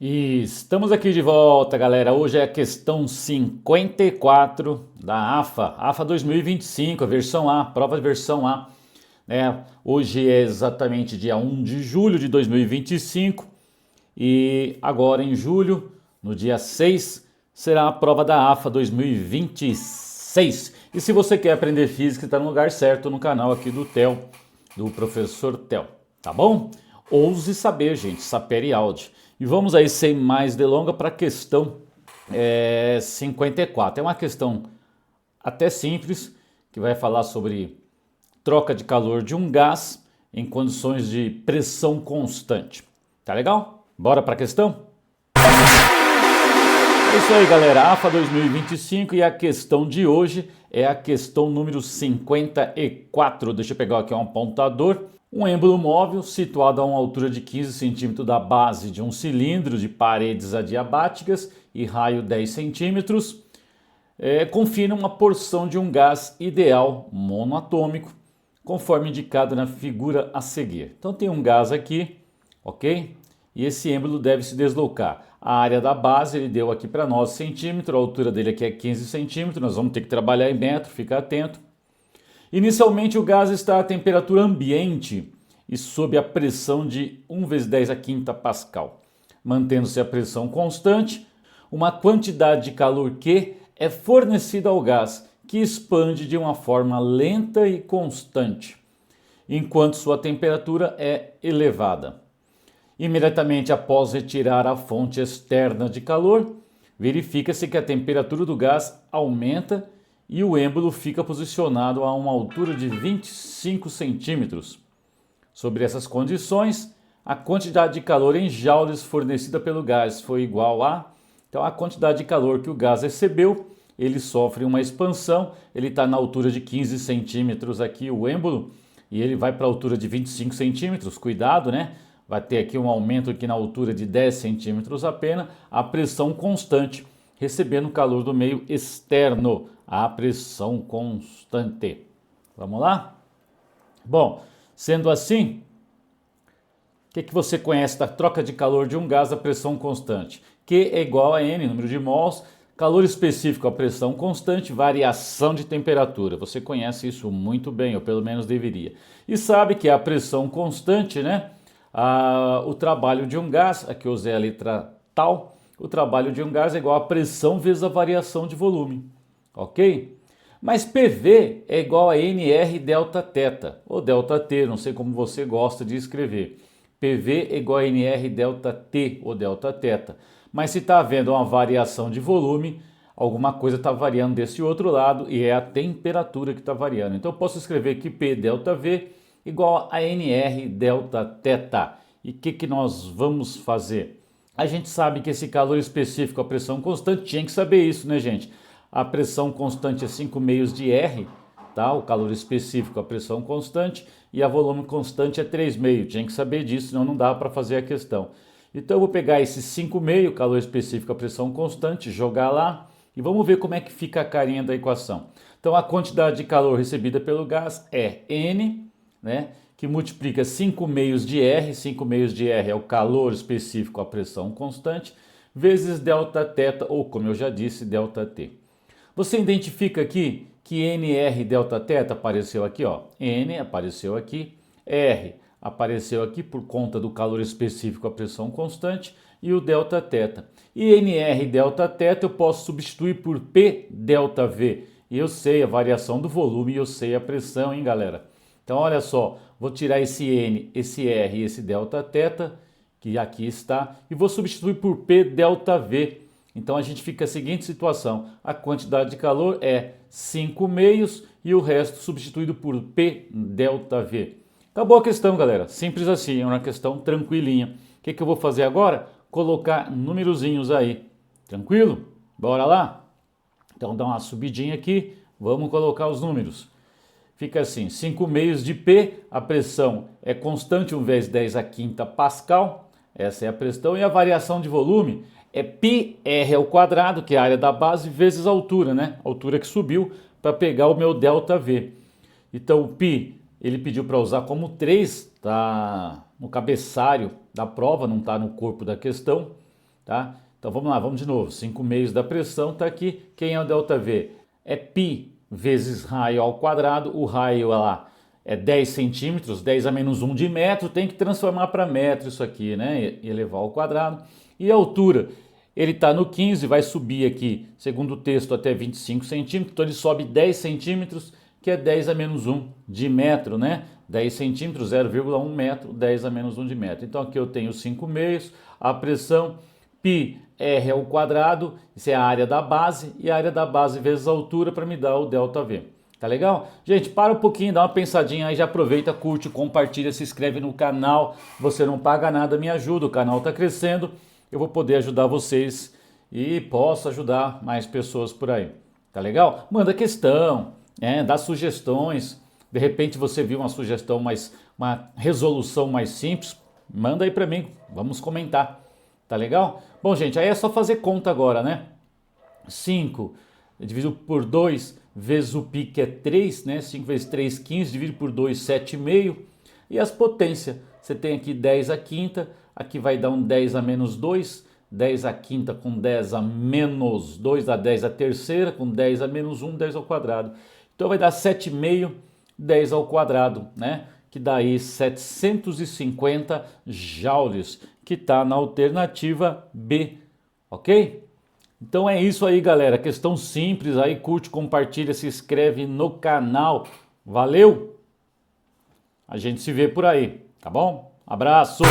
E estamos aqui de volta, galera. Hoje é a questão 54 da AFA 2025, a versão A, prova de versão A. Hoje é exatamente dia 1 de julho de 2025 e agora em julho, no dia 6, será a prova da AFA 2026. E se você quer aprender física, está no lugar certo, no canal aqui do Theo, do professor Theo, tá bom? Ouse saber, gente, sapere aude. E vamos aí, sem mais delongas, para a questão 54. É uma questão até simples, que vai falar sobre troca de calor de um gás em condições de pressão constante. Tá legal? Bora para a questão? É isso aí, galera. AFA 2025 e a questão de hoje é a questão número 54. Deixa eu pegar aqui um apontador. Um êmbolo móvel situado a uma altura de 15 centímetros da base de um cilindro de paredes adiabáticas e raio 10 centímetros confina uma porção de um gás ideal monoatômico, conforme indicado na figura a seguir. Então tem um gás aqui, ok? E esse êmbolo deve se deslocar. A área da base ele deu aqui para nós centímetro, a altura dele aqui é 15 centímetros, nós vamos ter que trabalhar em metro, fica atento. Inicialmente o gás está a temperatura ambiente e sob a pressão de 1 vezes 10 a quinta Pascal. Mantendo-se a pressão constante, uma quantidade de calor Q é fornecida ao gás, que expande de uma forma lenta e constante, enquanto sua temperatura é elevada. Imediatamente após retirar a fonte externa de calor, verifica-se que a temperatura do gás aumenta e o êmbolo fica posicionado a uma altura de 25 centímetros. Sobre essas condições, a quantidade de calor em joules fornecida pelo gás foi igual a... Então, a quantidade de calor que o gás recebeu, ele sofre uma expansão, ele está na altura de 15 centímetros aqui o êmbolo, e ele vai para a altura de 25 centímetros, cuidado, né? Vai ter aqui um aumento aqui na altura de 10 centímetros apenas, a pressão constante, recebendo calor do meio externo, a pressão constante. Vamos lá? Bom, sendo assim, o que você conhece da troca de calor de um gás a pressão constante? Q é igual a N, número de mols, calor específico a pressão constante, variação de temperatura. Você conhece isso muito bem, ou pelo menos deveria. E sabe que a pressão constante, né? O trabalho de um gás, aqui eu usei a letra tal, o trabalho de um gás é igual a pressão vezes a variação de volume, ok? Mas PV é igual a NR delta θ, ou delta T, não sei como você gosta de escrever. PV é igual a NR delta T, ou delta θ. Mas se está havendo uma variação de volume, alguma coisa está variando desse outro lado e é a temperatura que está variando. Então eu posso escrever que P delta V igual a NR delta θ. E o que nós vamos fazer? A gente sabe que esse calor específico, a pressão constante, tinha que saber isso, né, gente? A pressão constante é 5 meios de R, tá? O calor específico, a pressão constante, e a volume constante é 3 meios. Tinha que saber disso, senão não dá para fazer a questão. Então eu vou pegar esse 5 meio, calor específico, a pressão constante, jogar lá, e vamos ver como é que fica a carinha da equação. Então a quantidade de calor recebida pelo gás é N, né? Que multiplica 5 meios de R, 5 meios de R é o calor específico, a pressão constante, vezes delta θ, ou como eu já disse, delta T. Você identifica aqui que NR delta θ apareceu aqui, ó. N apareceu aqui, R apareceu aqui por conta do calor específico, a pressão constante, e o delta θ. E NR delta θ eu posso substituir por P delta V. E eu sei a variação do volume e eu sei a pressão, hein, galera? Então, olha só, vou tirar esse N, esse R e esse delta θ, que aqui está, e vou substituir por P delta V. Então, a gente fica a seguinte situação, a quantidade de calor é 5 meios e o resto substituído por P delta V. Acabou a questão, galera, simples assim, é uma questão tranquilinha. O que eu vou fazer agora? Colocar númerozinhos aí, tranquilo? Bora lá? Então, dá uma subidinha aqui, vamos colocar os números. Fica assim, 5 meios de P, a pressão é constante, 1 vezes 10 a quinta Pascal, essa é a pressão, e a variação de volume é πr ao quadrado, que é a área da base, vezes a altura, né? A altura que subiu, para pegar o meu delta V. Então o π, ele pediu para usar como 3, tá no cabeçalho da prova, não está no corpo da questão. tá? Então vamos lá, vamos de novo. 5 meios da pressão está aqui. Quem é o ΔV? É π vezes raio ao quadrado. O raio lá é 10 centímetros, 10 a menos 1 de metro. Tem que transformar para metro isso aqui, né? E elevar ao quadrado. E a altura? Ele está no 15, vai subir aqui, segundo o texto, até 25 centímetros. Então ele sobe 10 centímetros, que é 10 a menos 1 de metro, né? 10 centímetros, 0,1 metro, 10 a menos 1 de metro. Então aqui eu tenho 5 meios, a pressão πr ao quadrado, isso é a área da base, e a área da base vezes a altura para me dar o ΔV. Tá legal? Gente, para um pouquinho, dá uma pensadinha aí, já aproveita, curte, compartilha, se inscreve no canal. Você não paga nada, me ajuda, o canal está crescendo. Eu vou poder ajudar vocês e posso ajudar mais pessoas por aí. Tá legal? Manda questão, dá sugestões. De repente você viu uma sugestão uma resolução mais simples, manda aí para mim, vamos comentar. Tá legal? Bom, gente, aí é só fazer conta agora, né? 5 dividido por 2 vezes o π, que é 3, né? 5 vezes 3, 15, dividido por 2, 7,5. E as potências, você tem aqui 10 à quinta, aqui vai dar um 10 a menos 2, 10 à quinta com 10 a menos 2, dá 10 à terceira, com 10 a menos 1, 10 ao quadrado. Então vai dar 7,5, 10 ao quadrado, né? Que dá aí 750 joules, que está na alternativa B, ok? Então é isso aí, galera. Questão simples aí, curte, compartilha, se inscreve no canal. Valeu! A gente se vê por aí, tá bom? Abraço!